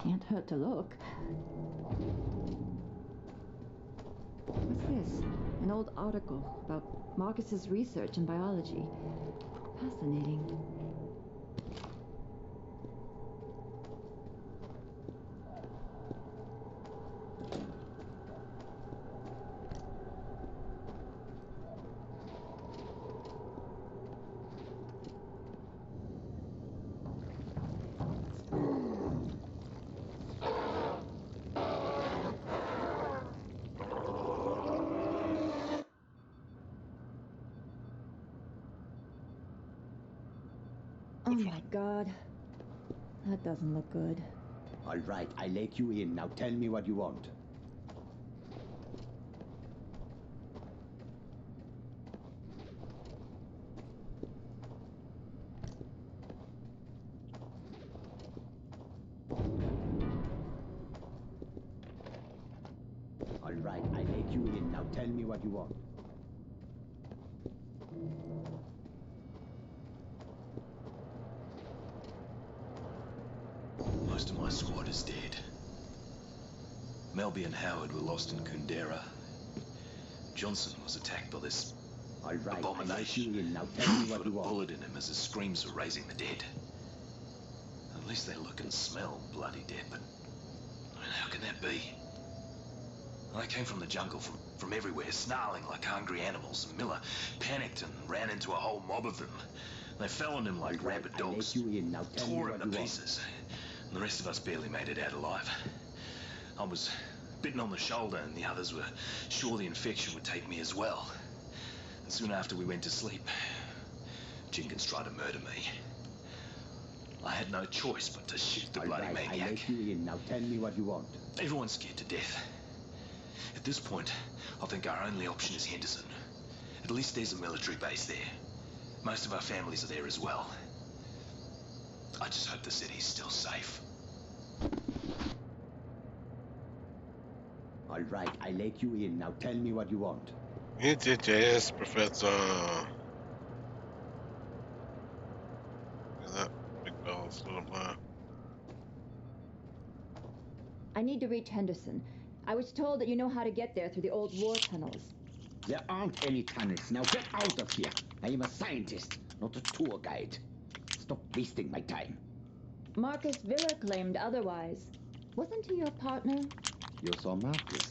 Can't hurt to look. What's this? An old article about Marcus's research in biology. Fascinating. Oh my God. That doesn't look good. All right, I let you in. Now tell me what you want. All right, I let you in. Now tell me what you want. Most of my squad is dead. Melby and Howard were lost in Kundera. Johnson was attacked by this All right, abomination. I let you in. Now tell me what Put a you want. bullet in him as his screams were raising the dead. At least they look and smell bloody dead, but I mean, how can that be? They came from the jungle, from everywhere, snarling like hungry animals, and Miller panicked and ran into a whole mob of them. They fell on him like rabid dogs, I let you in. Now tell me tore what him you to want. pieces, and the rest of us barely made it out alive. I was bitten on the shoulder, and the others were sure the infection would take me as well. And soon after we went to sleep, Jenkins tried to murder me. I had no choice but to shoot the bloody I maniac. let you in. Now tell me what you want. Everyone's scared to death. At this point, I think our only option is Henderson. At least there's a military base there. Most of our families are there as well. I just hope the city's still safe. All right, I let you in. Now tell me what you want. Yes, Professor. Look at that big bells, little man. I need to reach Henderson. I was told that you know how to get there through the old war tunnels. There aren't any tunnels. Now get out of here. I am a scientist, not a tour guide. Stop wasting my time. Marcus Viller claimed otherwise. Wasn't he your partner? You saw Marcus.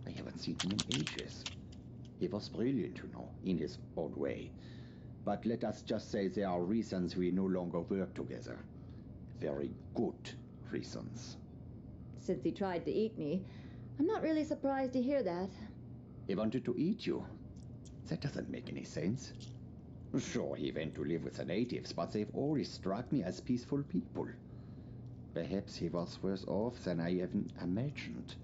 I haven't seen him in ages. He was brilliant, you know, in his own way. But let us just say there are reasons we no longer work together. Very good reasons. Since he tried to eat me, I'm not really surprised to hear that. He wanted to eat you. That doesn't make any sense. Sure, he went to live with the natives, but they've always struck me as peaceful people. Perhaps he was worse off than I even imagined.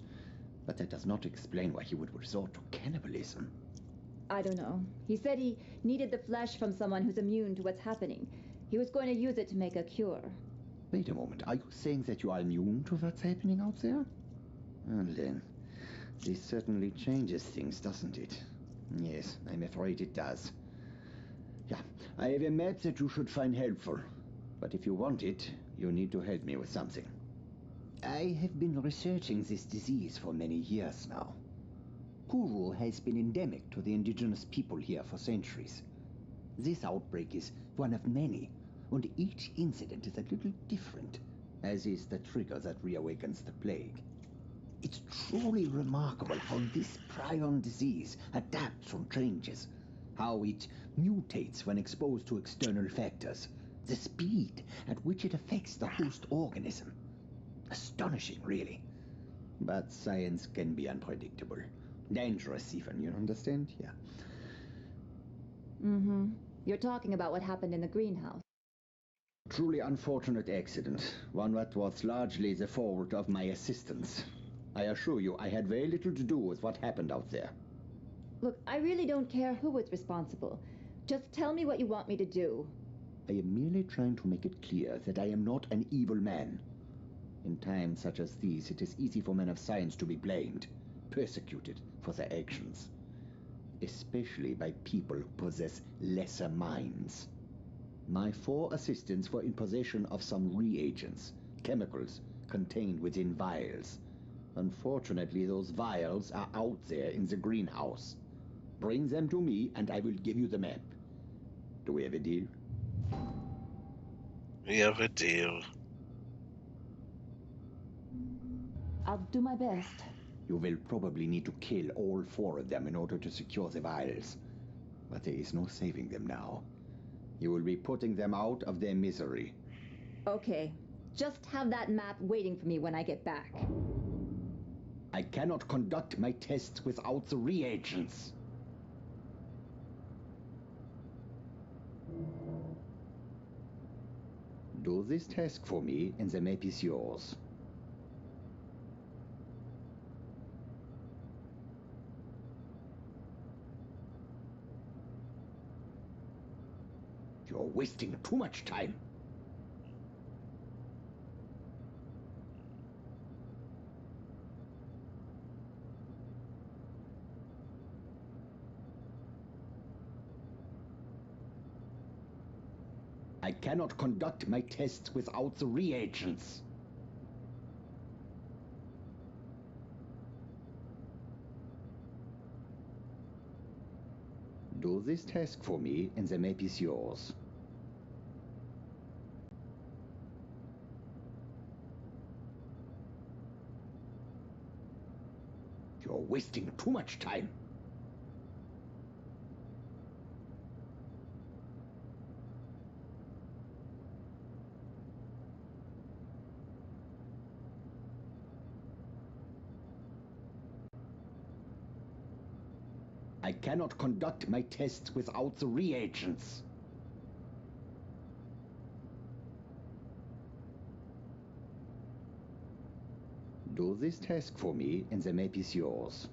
But that does not explain why he would resort to cannibalism. I don't know. He said he needed the flesh from someone who's immune to what's happening. He was going to use it to make a cure. Wait a moment, are you saying that you are immune to what's happening out there? Well then, this certainly changes things, doesn't it? Yes, I'm afraid it does. Yeah, I have a map that you should find helpful. But if you want it, you need to help me with something. I have been researching this disease for many years now. Kuru has been endemic to the indigenous people here for centuries. This outbreak is one of many, and each incident is a little different, as is the trigger that reawakens the plague. It's truly remarkable how this prion disease adapts and changes, how it mutates when exposed to external factors, the speed at which it affects the host organism. Astonishing, really. But science can be unpredictable. Dangerous even, you understand? Yeah. Mm-hmm. You're talking about what happened in the greenhouse. Truly unfortunate accident, one that was largely the fault of my assistants. I assure you, I had very little to do with what happened out there. Look, I really don't care who was responsible. Just tell me what you want me to do. I am merely trying to make it clear that I am not an evil man. In times such as these, it is easy for men of science to be blamed, persecuted for their actions, especially by people who possess lesser minds. My 4 assistants were in possession of some reagents, chemicals contained within vials. Unfortunately, those vials are out there in the greenhouse. Bring them to me, and I will give you the map. Do we have a deal? We have a deal. I'll do my best. You will probably need to kill all 4 of them in order to secure the vials. But there is no saving them now. You will be putting them out of their misery. Okay. Just have that map waiting for me when I get back. I cannot conduct my tests without the reagents. Do this task for me, and the map is yours. You're wasting too much time. I cannot conduct my tests without the reagents. Do this task for me, and the map is yours. You're wasting too much time. I cannot conduct my tests without the reagents. Do this task for me, and the map is yours.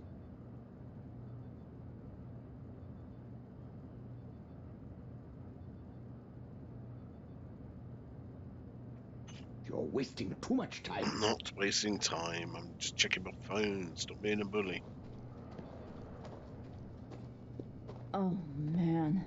You're wasting too much time. I'm not wasting time. I'm just checking my phone. Stop being a bully. Oh, man.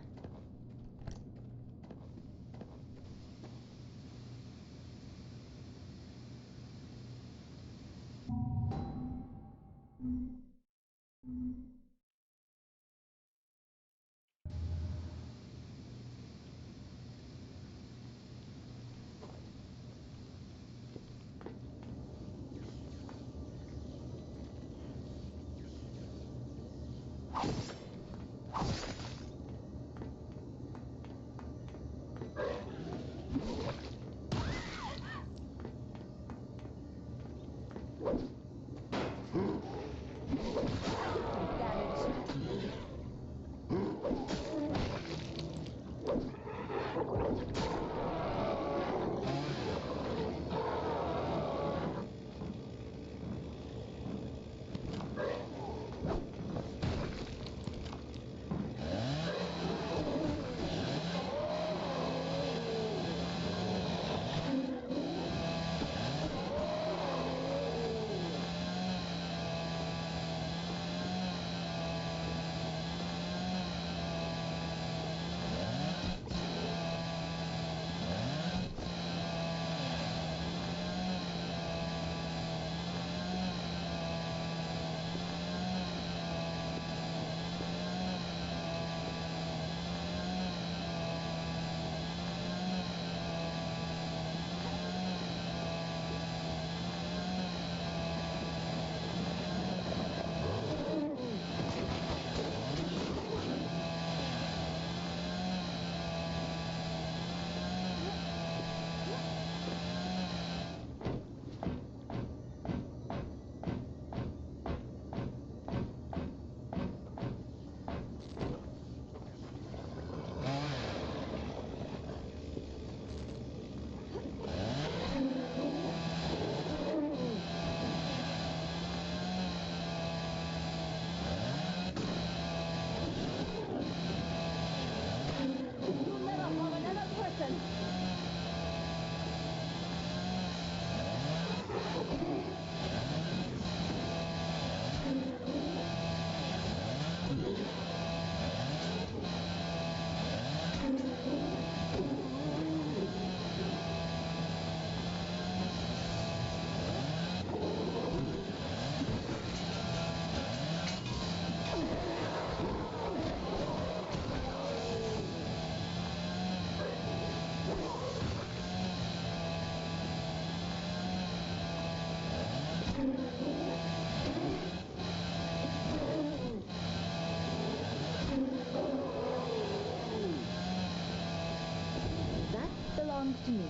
belongs to me.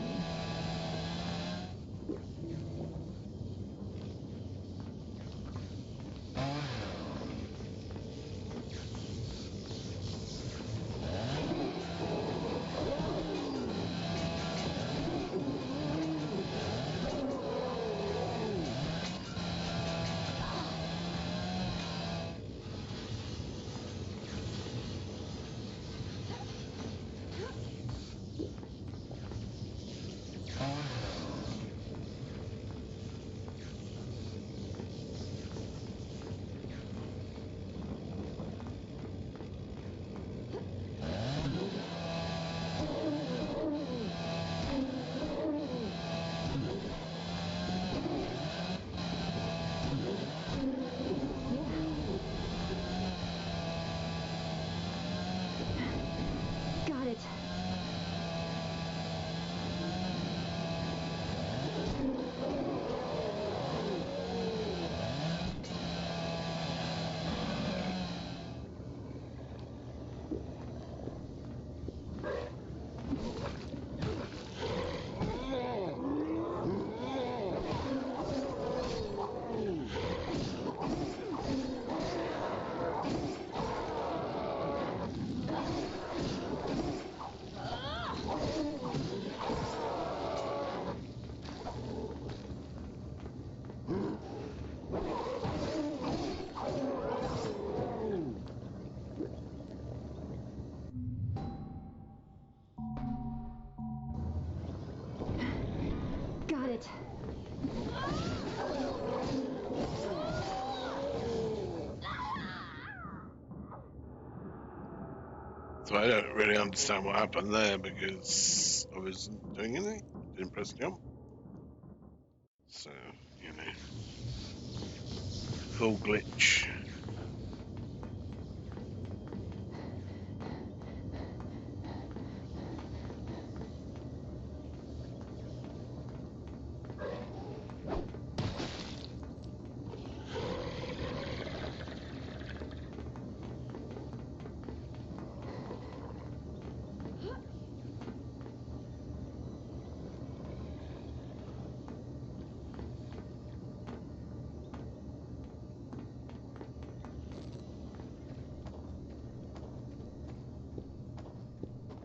Got it. Got it. So I don't really understand what happened there because I wasn't doing anything. Didn't press jump. So, you know, full glitch.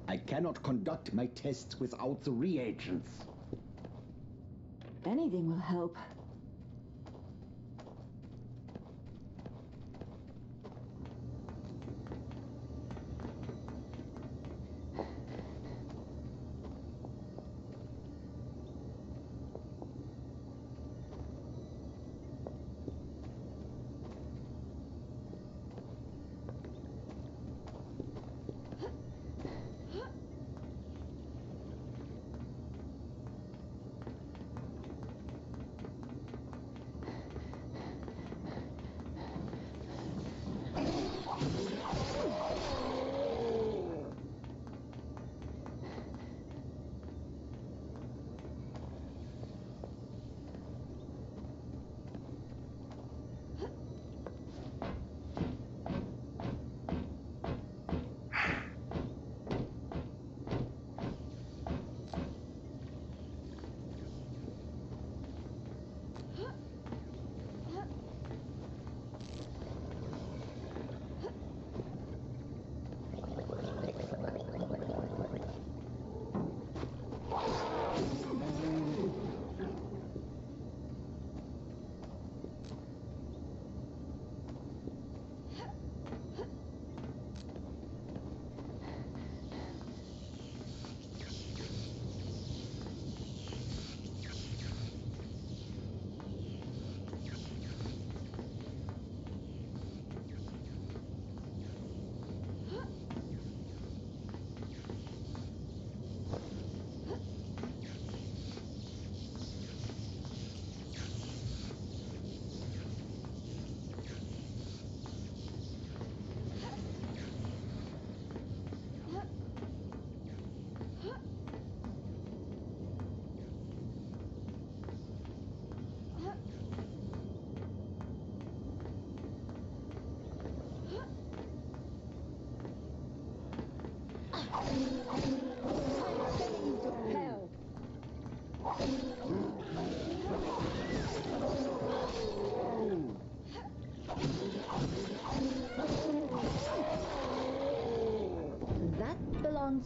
I cannot conduct my tests without the reagents. Anything will help.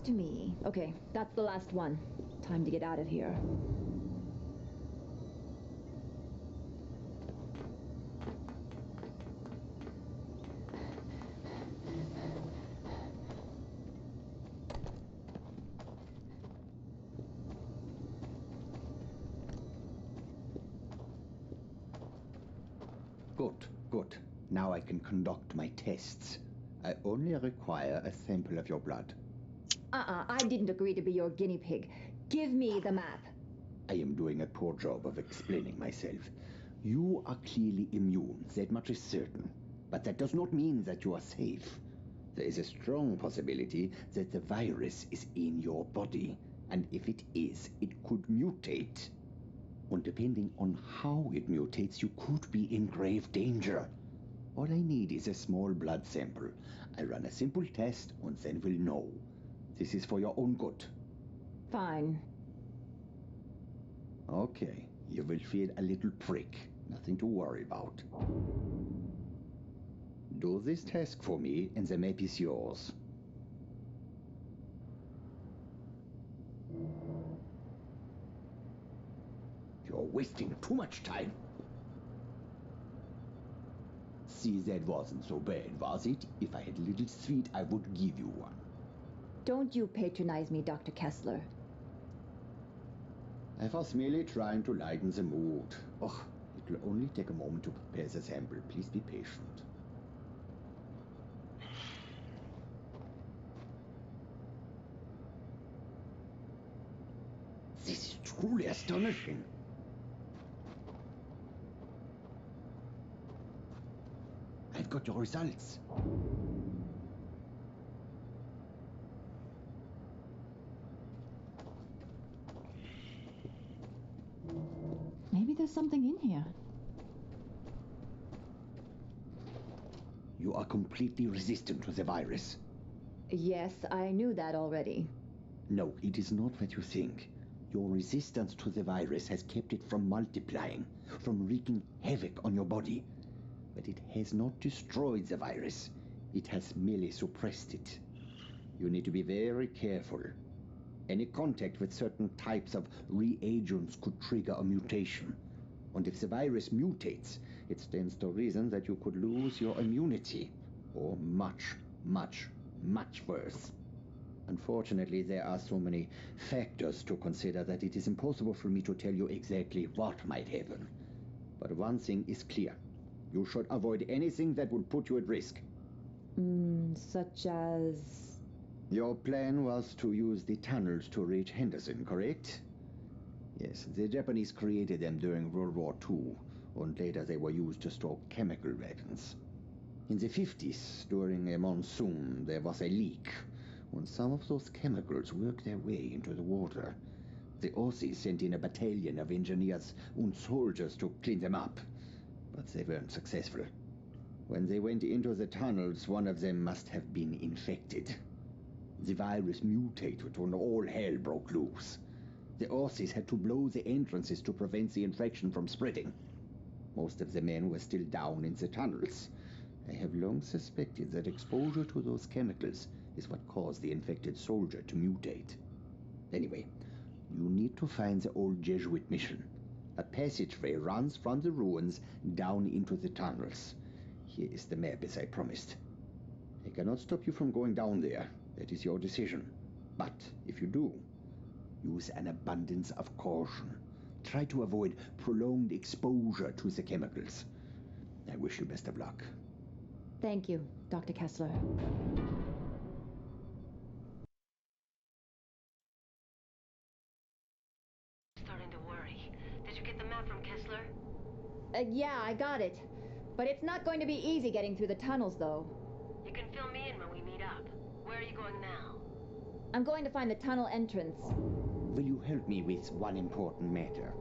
to me. Okay, that's the last one. Time to get out of here. Good, good. Now I can conduct my tests. I only require a sample of your blood. I didn't agree to be your guinea pig. Give me the map. I am doing a poor job of explaining myself. You are clearly immune, that much is certain. But that does not mean that you are safe. There is a strong possibility that the virus is in your body. And if it is, it could mutate. And depending on how it mutates, you could be in grave danger. All I need is a small blood sample. I run a simple test and then we'll know. This is for your own good. Fine. Okay, you will feel a little prick. Nothing to worry about. Do this task for me and the map is yours. You're wasting too much time. See, that wasn't so bad, was it? If I had a little sweet, I would give you one. Don't you patronize me, Dr. Kessler. I was merely trying to lighten the mood. Oh, it will only take a moment to prepare the sample. Please be patient. This is truly astonishing. I've got your results. Maybe there's something in here. You are completely resistant to the virus. Yes, I knew that already. No, it is not what you think. Your resistance to the virus has kept it from multiplying, from wreaking havoc on your body. But it has not destroyed the virus. It has merely suppressed it. You need to be very careful. Any contact with certain types of reagents could trigger a mutation. And if the virus mutates, it stands to reason that you could lose your immunity. Or much, much, much worse. Unfortunately, there are so many factors to consider that it is impossible for me to tell you exactly what might happen. But one thing is clear. You should avoid anything that would put you at risk. Such as... Your plan was to use the tunnels to reach Henderson, correct? Yes, the Japanese created them during World War II, and later they were used to store chemical weapons. In the 50s, during a monsoon, there was a leak, and some of those chemicals worked their way into the water. The Aussies sent in a battalion of engineers and soldiers to clean them up, but they weren't successful. When they went into the tunnels, one of them must have been infected. The virus mutated and all hell broke loose. The Aussies had to blow the entrances to prevent the infection from spreading. Most of the men were still down in the tunnels. I have long suspected that exposure to those chemicals is what caused the infected soldier to mutate. Anyway, you need to find the old Jesuit mission. A passageway runs from the ruins down into the tunnels. Here is the map as I promised. I cannot stop you from going down there. That is your decision. But if you do, use an abundance of caution. Try to avoid prolonged exposure to the chemicals. I wish you best of luck. Thank you, Dr. Kessler. Starting to worry. Did you get the map from Kessler? Yeah, I got it. But it's not going to be easy getting through the tunnels, though. You can fill me in when we meet up. Where are you going now? I'm going to find the tunnel entrance. Will you help me with one important matter?